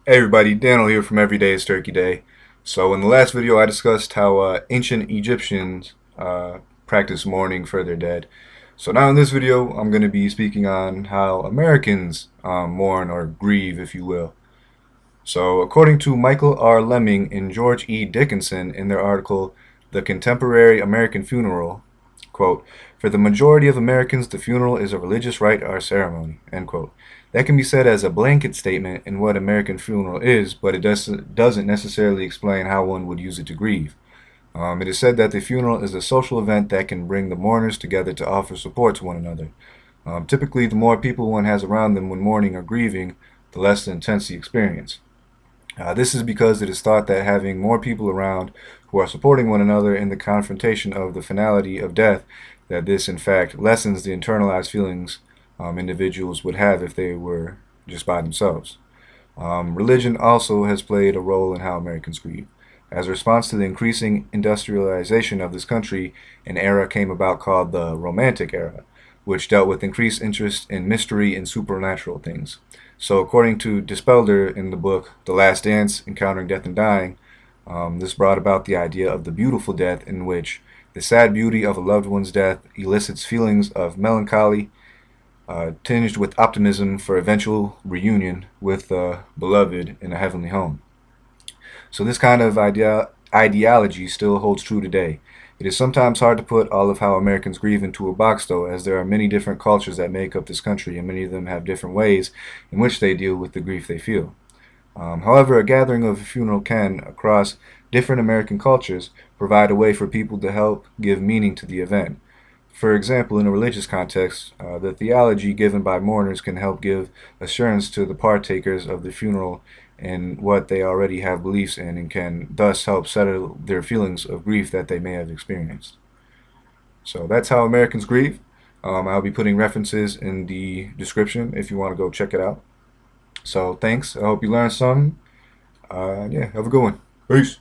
Hey everybody, Daniel here from Every Day is Turkey Day. So in the last video I discussed how ancient Egyptians practiced mourning for their dead. So now in this video I'm going to be speaking on how Americans mourn or grieve, if you will. So according to Michael R. Leming and George E. Dickinson in their article, The Contemporary American Funeral, quote, "For the majority of Americans, the funeral is a religious rite or ceremony," end quote. That can be said as a blanket statement in what American funeral is, but it doesn't necessarily explain how one would use it to grieve. It is said that the funeral is a social event that can bring the mourners together to offer support to one another. Typically, the more people one has around them when mourning or grieving, the less intense the experience. This is because it is thought that having more people around who are supporting one another in the confrontation of the finality of death, that this in fact lessens the internalized feelings individuals would have if they were just by themselves. Religion also has played a role in how Americans grieve. As a response to the increasing industrialization of this country, an era came about called the Romantic Era, which dealt with increased interest in mystery and supernatural things. So according to DeSpelder in the book The Last Dance, Encountering Death and Dying, this brought about the idea of the beautiful death, in which the sad beauty of a loved one's death elicits feelings of melancholy, tinged with optimism for eventual reunion with the beloved in a heavenly home. So this kind of ideology still holds true today. It is sometimes hard to put all of how Americans grieve into a box, though, as there are many different cultures that make up this country, and many of them have different ways in which they deal with the grief they feel. However, a gathering of a funeral can, across different American cultures, provide a way for people to help give meaning to the event. For example, in a religious context, the theology given by mourners can help give assurance to the partakers of the funeral in what they already have beliefs in, and can thus help settle their feelings of grief that they may have experienced. So that's how Americans grieve. I'll be putting references in the description if you want to go check it out. So thanks. I hope you learned something. Yeah, have a good one. Peace.